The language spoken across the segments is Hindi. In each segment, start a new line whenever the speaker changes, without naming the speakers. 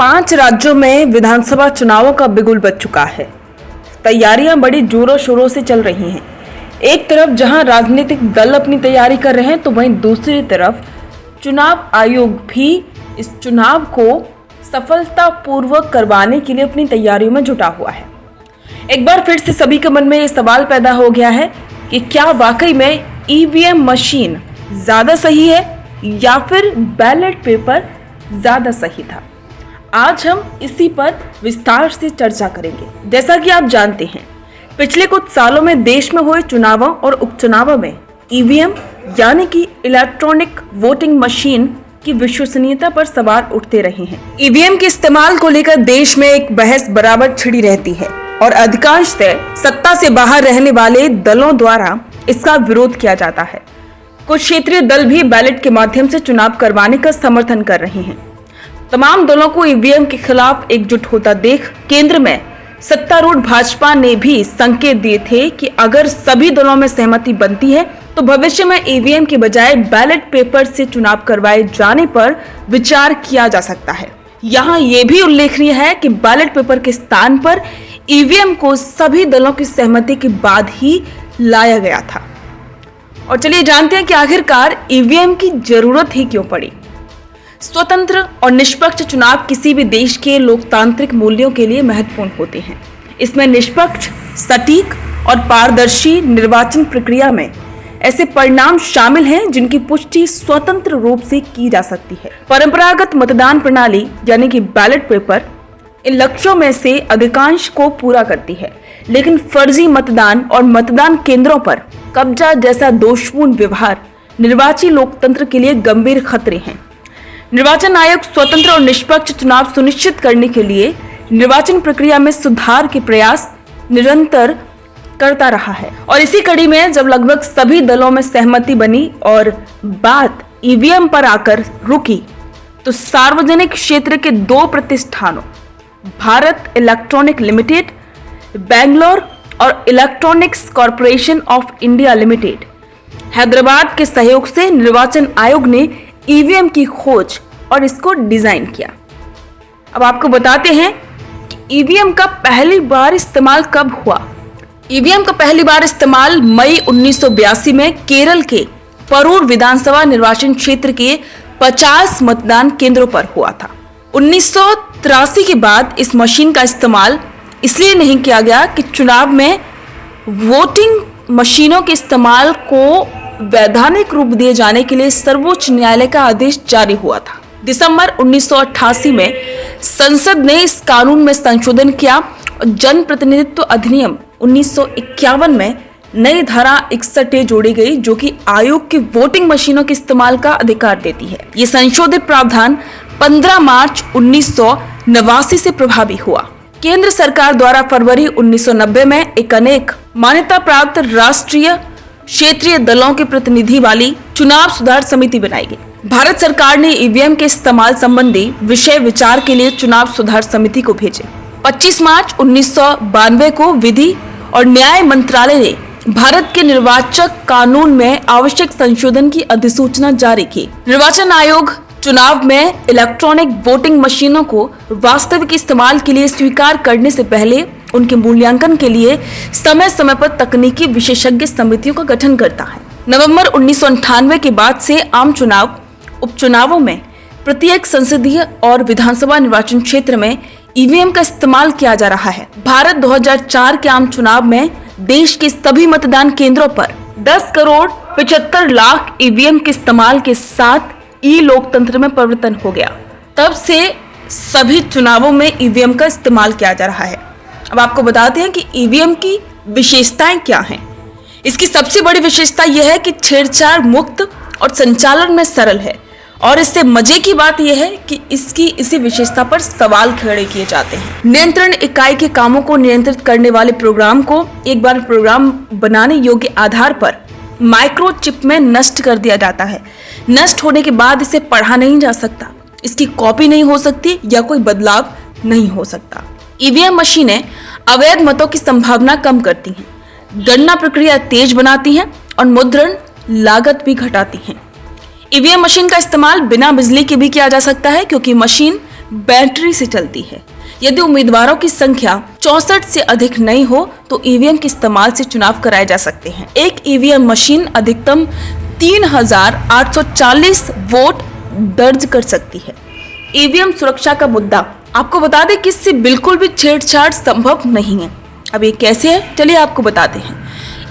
5 राज्यों में विधानसभा चुनावों का बिगुल बज चुका है। तैयारियां बड़ी जोरों शोरों से चल रही हैं। एक तरफ जहां राजनीतिक दल अपनी तैयारी कर रहे हैं, तो वहीं दूसरी तरफ चुनाव आयोग भी इस चुनाव को सफलतापूर्वक करवाने के लिए अपनी तैयारियों में जुटा हुआ है। एक बार फिर से सभी के मन में ये सवाल पैदा हो गया है कि क्या वाकई में ईवीएम मशीन ज्यादा सही है या फिर बैलेट पेपर ज्यादा सही था। आज हम इसी पर विस्तार से चर्चा करेंगे। जैसा कि आप जानते हैं, पिछले कुछ सालों में देश में हुए चुनावों और उपचुनावों में ईवीएम यानी कि इलेक्ट्रॉनिक वोटिंग मशीन की विश्वसनीयता पर सवाल उठते रहे हैं। ईवीएम के इस्तेमाल को लेकर देश में एक बहस बराबर छिड़ी रहती है और अधिकांशतः सत्ता से बाहर रहने वाले दलों द्वारा इसका विरोध किया जाता है। कुछ क्षेत्रीय दल भी बैलेट के माध्यम से चुनाव करवाने का समर्थन कर रहे हैं। तमाम दलों को ईवीएम के खिलाफ एकजुट होता देख केंद्र में सत्तारूढ़ भाजपा ने भी संकेत दिए थे कि अगर सभी दलों में सहमति बनती है तो भविष्य में ईवीएम के बजाय बैलेट पेपर से चुनाव करवाए जाने पर विचार किया जा सकता है। यहाँ ये भी उल्लेखनीय है कि बैलेट पेपर के स्थान पर ईवीएम को सभी दलों की सहमति के बाद ही लाया गया था। और चलिए जानते हैं कि आखिरकार ईवीएम की जरूरत ही क्यों पड़ी। स्वतंत्र और निष्पक्ष चुनाव किसी भी देश के लोकतांत्रिक मूल्यों के लिए महत्वपूर्ण होते हैं। इसमें निष्पक्ष, सटीक और पारदर्शी निर्वाचन प्रक्रिया में ऐसे परिणाम शामिल हैं जिनकी पुष्टि स्वतंत्र रूप से की जा सकती है। परंपरागत मतदान प्रणाली यानी कि बैलेट पेपर इन लक्ष्यों में से अधिकांश को पूरा करती है, लेकिन फर्जी मतदान और मतदान केंद्रों पर कब्जा जैसा दोषपूर्ण व्यवहार निर्वाची लोकतंत्र के लिए गंभीर खतरे हैं। निर्वाचन आयोग स्वतंत्र और निष्पक्ष चुनाव सुनिश्चित करने के लिए निर्वाचन प्रक्रिया में सुधार के प्रयास निरंतर करता रहा है। और इसी कड़ी में जब लगभग सभी दलों में सहमति बनी और बात ईवीएम पर आकर रुकी, तो सार्वजनिक क्षेत्र के 2 प्रतिष्ठानों भारत इलेक्ट्रॉनिक लिमिटेड बेंगलोर और electronics corporation of India limited Hyderabad के सहयोग से निर्वाचन आयोग ने ईवीएम की खोज और इसको डिजाइन किया। अब आपको बताते हैं कि ईवीएम का पहली बार इस्तेमाल कब हुआ। ईवीएम का पहली बार इस्तेमाल मई 1982 में केरल के परूर विधानसभा निर्वाचन क्षेत्र के 50 मतदान केंद्रों पर हुआ था। 1983 के बाद इस मशीन का इस्तेमाल इसलिए नहीं किया गया कि चुनाव में वोटिंग मशीनों के इस्तेमाल को वैधानिक रूप दिए जाने के लिए सर्वोच्च न्यायालय का आदेश जारी हुआ था। दिसंबर 1988 में संसद ने इस कानून में संशोधन किया और जन प्रतिनिधित्व अधिनियम 1951 में नई धारा 61 जोड़ी गई, जो कि आयोग की वोटिंग मशीनों के इस्तेमाल का अधिकार देती है। ये संशोधित प्रावधान 15 मार्च 1989 से प्रभावी हुआ। केंद्र सरकार द्वारा फरवरी 1990 में एक अनेक मान्यता प्राप्त राष्ट्रीय क्षेत्रीय दलों के प्रतिनिधि वाली चुनाव सुधार समिति बनाई गई। भारत सरकार ने ईवीएम के इस्तेमाल संबंधी विषय विचार के लिए चुनाव सुधार समिति को भेजे। 25 मार्च 1992 को विधि और न्याय मंत्रालय ने भारत के निर्वाचक कानून में आवश्यक संशोधन की अधिसूचना जारी की। निर्वाचन आयोग चुनाव में इलेक्ट्रॉनिक वोटिंग मशीनों को वास्तविक इस्तेमाल के लिए स्वीकार करने से पहले उनके मूल्यांकन के लिए समय समय पर तकनीकी विशेषज्ञ समितियों का गठन करता है। नवंबर 1998 के बाद से आम चुनाव, उपचुनावों में प्रत्येक संसदीय और विधानसभा निर्वाचन क्षेत्र में ईवीएम का इस्तेमाल किया जा रहा है। भारत 2004 के आम चुनाव में देश के सभी मतदान केंद्रों पर 10 करोड़ 75 लाख ईवीएम के इस्तेमाल के साथ ई लोकतंत्र में परिवर्तन हो गया। तब से सभी चुनावों में ईवीएम का इस्तेमाल किया जा रहा है। अब आपको बताते हैं कि ईवीएम की विशेषताएं क्या हैं। इसकी सबसे बड़ी विशेषता यह है कि छेड़छाड़ मुक्त और संचालन में सरल है। और इससे मजे की बात यह है कि इसकी इसी विशेषता पर सवाल खड़े किए जाते हैं। नियंत्रण इकाई के कामों को नियंत्रित करने वाले प्रोग्राम को एक बार प्रोग्राम बनाने योग्य आधार पर माइक्रोचिप में नष्ट कर दिया जाता है। नष्ट होने के बाद इसे पढ़ा नहीं जा सकता, इसकी कॉपी नहीं हो सकती या कोई बदलाव नहीं हो सकता। ईवीएम मशीनें अवैध मतों की संभावना कम करती हैं, गणना प्रक्रिया तेज बनाती हैं और मुद्रण लागत भी घटाती हैं। ईवीएम मशीन का इस्तेमाल बिना बिजली के भी किया जा सकता है, क्योंकि मशीन बैटरी से चलती है। यदि उम्मीदवारों की संख्या 64 से अधिक नहीं हो तो ईवीएम के इस्तेमाल से चुनाव कराए जा सकते हैं। एक ईवीएम मशीन अधिकतम 3840 वोट दर्ज कर सकती है। ईवीएम सुरक्षा का मुद्दा, आपको बता दें कि इससे बिल्कुल भी छेड़छाड़ संभव नहीं है। अब ये कैसे है, चलिए आपको बताते हैं।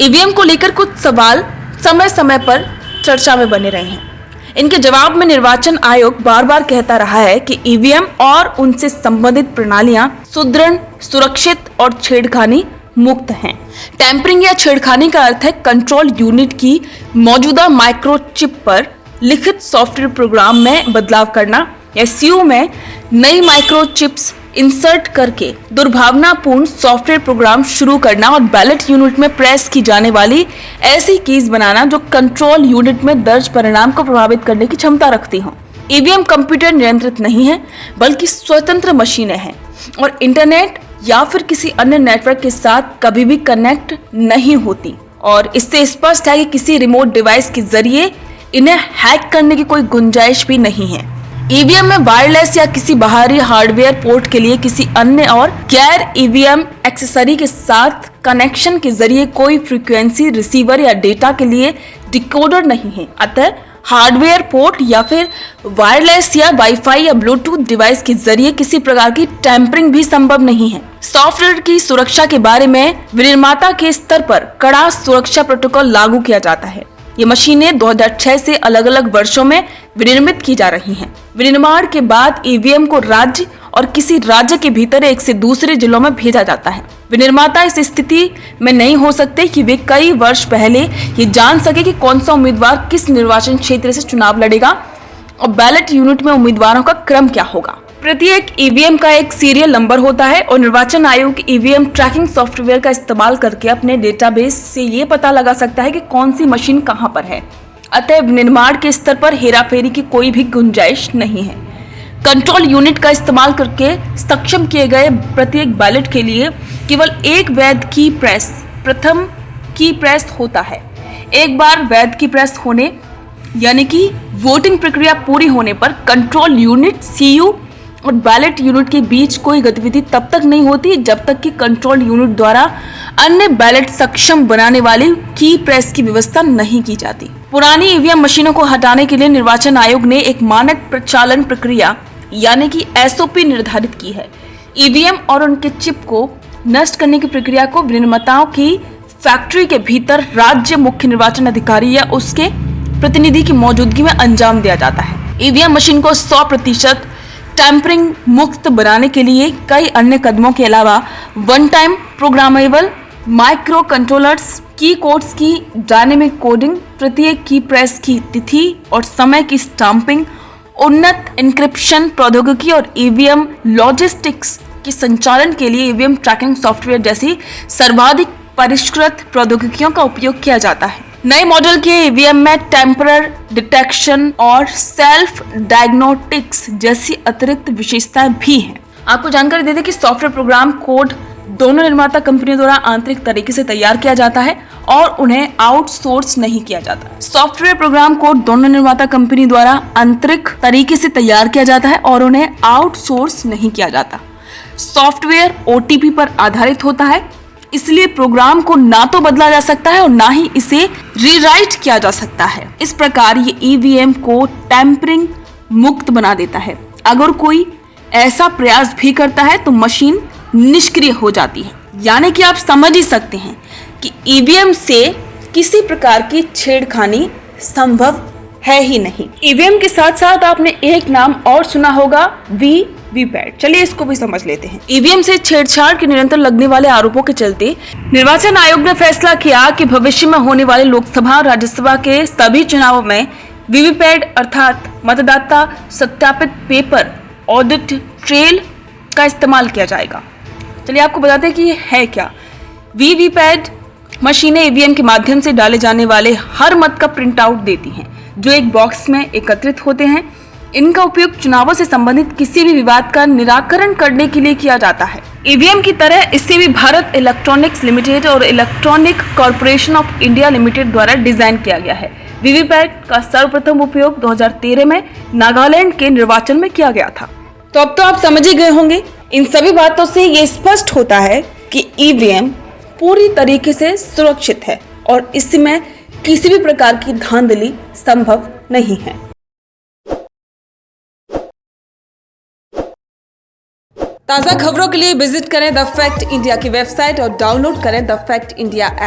ईवीएम को लेकर कुछ सवाल समय समय पर चर्चा में बने रहे हैं। इनके जवाब में निर्वाचन आयोग बार बार कहता रहा है कि ईवीएम और उनसे संबंधित प्रणालियां सुदृढ़, सुरक्षित और छेड़खानी मुक्त हैं। टैंपरिंग या छेड़खानी का अर्थ है कंट्रोल यूनिट की मौजूदा माइक्रोचिप पर लिखित सॉफ्टवेयर प्रोग्राम में बदलाव करना या सीयू में नई माइक्रोचिप्स इंसर्ट करके दुर्भावनापूर्ण सॉफ्टवेयर प्रोग्राम शुरू करना और बैलेट यूनिट में प्रेस की जाने वाली ऐसी कीज बनाना जो कंट्रोल यूनिट में दर्ज परिणाम को प्रभावित करने की क्षमता रखती हों। ईवीएम कंप्यूटर नियंत्रित नहीं है बल्कि स्वतंत्र मशीनें हैं और इंटरनेट या फिर किसी अन्य नेटवर्क के साथ कभी भी कनेक्ट नहीं होती और इससे स्पष्ट है कि किसी रिमोट डिवाइस के जरिए इन्हें हैक करने की कोई गुंजाइश भी नहीं है। ईवीएम में वायरलेस या किसी बाहरी हार्डवेयर पोर्ट के लिए किसी अन्य और गैर ईवीएम एक्सेसरी के साथ कनेक्शन के जरिए कोई फ्रीक्वेंसी रिसीवर या डेटा के लिए डिकोडर नहीं है। अतः हार्डवेयर पोर्ट या फिर वायरलेस या वाईफाई या ब्लूटूथ डिवाइस के जरिए किसी प्रकार की टैंपरिंग भी संभव नहीं है। सॉफ्टवेयर की सुरक्षा के बारे में विनिर्माता के स्तर पर कड़ा सुरक्षा प्रोटोकॉल लागू किया जाता है। ये मशीनें 2006 से अलग अलग वर्षों में विनिर्मित की जा रही हैं। विनिर्माण के बाद ईवीएम को राज्य और किसी राज्य के भीतर एक से दूसरे जिलों में भेजा जाता है। विनिर्माता इस स्थिति में नहीं हो सकते कि वे कई वर्ष पहले ये जान सके कि कौन सा उम्मीदवार किस निर्वाचन क्षेत्र से चुनाव लड़ेगा और बैलेट यूनिट में उम्मीदवारों का क्रम क्या होगा। प्रत्येक ईवीएम का एक सीरियल नंबर होता है और निर्वाचन आयोग ईवीएम ट्रैकिंग सॉफ्टवेयर का इस्तेमाल करके अपने डेटाबेस से ये पता लगा सकता है कि कौन सी मशीन कहां पर है। अतः निर्माण के स्तर पर हेराफेरी की कोई भी गुंजाइश नहीं है। कंट्रोल यूनिट का इस्तेमाल करके सक्षम किए गए प्रत्येक बैलेट के लिए केवल एक वैध की प्रेस, प्रथम की प्रेस होता है। एक बार वैध की प्रेस होने यानी कि वोटिंग प्रक्रिया पूरी होने पर कंट्रोल यूनिट, सीयू और बैलेट यूनिट के बीच कोई गतिविधि तब तक नहीं होती जब तक कि कंट्रोल यूनिट द्वारा अन्य बैलेट सक्षम बनाने वाली की प्रेस की व्यवस्था नहीं की जाती। पुरानी ईवीएम मशीनों को हटाने के लिए निर्वाचन आयोग ने एक मानक प्रचालन प्रक्रिया यानी कि एसओपी निर्धारित की है। ईवीएम और उनके चिप को नष्ट करने की प्रक्रिया को विनिर्माताओं की फैक्ट्री के भीतर राज्य मुख्य निर्वाचन अधिकारी या उसके प्रतिनिधि की मौजूदगी में अंजाम दिया जाता है। ईवीएम मशीन को 100% टैंपरिंग मुक्त बनाने के लिए कई अन्य कदमों के अलावा one time programmable micro controllers, की कोड्स की डायनेमिक कोडिंग, प्रत्येक की प्रेस की तिथि और समय की स्टाम्पिंग, उन्नत इंक्रिप्शन प्रौद्योगिकी और ईवीएम लॉजिस्टिक्स के संचालन के लिए ईवीएम ट्रैकिंग सॉफ्टवेयर जैसी सर्वाधिक परिष्कृत प्रौद्योगिकियों का उपयोग किया जाता है। नए मॉडल के ईवीएम में टेम्परर डिटेक्शन और सेल्फ डायग्नोस्टिक्स जैसी अतिरिक्त विशेषताएं भी हैं। आपको जानकारी दे दें कि सॉफ्टवेयर प्रोग्राम कोड दोनों निर्माता कंपनियों द्वारा आंतरिक तरीके से तैयार किया जाता है और उन्हें आउटसोर्स नहीं किया जाता। सॉफ्टवेयर प्रोग्राम कोड दोनों निर्माता कंपनी द्वारा आंतरिक तरीके से तैयार किया जाता है और उन्हें आउटसोर्स नहीं किया जाता। सॉफ्टवेयर ओटीपी पर आधारित होता है, इसलिए प्रोग्राम को ना तो बदला जा सकता है और ना ही इसे रीराइट किया जा सकता है। इस प्रकार ये ईवीएम को टैंपरिंग मुक्त बना देता है। अगर कोई ऐसा प्रयास भी करता है तो मशीन निष्क्रिय हो जाती है। यानी कि आप समझ ही सकते हैं कि ईवीएम से किसी प्रकार की छेड़खानी संभव है ही नहीं। ईवीएम के साथ साथ आपने एक नाम और सुना होगा, वीवीपैट। चलिए इसको भी समझ लेते हैं। ईवीएम से छेड़छाड़ के निरंतर लगने वाले आरोपों के चलते निर्वाचन आयोग ने फैसला किया कि भविष्य में होने वाले लोकसभा और राज्यसभा के सभी चुनावों में वीवीपैट अर्थात मतदाता सत्यापित पेपर ऑडिट ट्रेल का इस्तेमाल किया जाएगा। चलिए आपको बताते हैं कि ये है क्या। वीवीपैट मशीनें ईवीएम के माध्यम से डाले जाने वाले हर मत का प्रिंट आउट देती हैं, जो एक बॉक्स में एकत्रित होते हैं। इनका उपयोग चुनावों से संबंधित किसी भी विवाद का निराकरण करने के लिए किया जाता है। ईवीएम की तरह इससे भी भारत इलेक्ट्रॉनिक्स लिमिटेड और electronic corporation of India limited द्वारा डिजाइन किया गया है। वीवीपैट का सर्वप्रथम उपयोग 2013 में नागालैंड के निर्वाचन में किया गया था। तो अब तो आप समझ ही गए होंगे, इन सभी बातों से ये स्पष्ट होता है कि ईवीएम पूरी तरीके से सुरक्षित है और इसमें किसी भी प्रकार की धांधली संभव नहीं है। ताज़ा खबरों के लिए विजिट करें द फैक्ट इंडिया की वेबसाइट और डाउनलोड करें द फैक्ट इंडिया ऐप।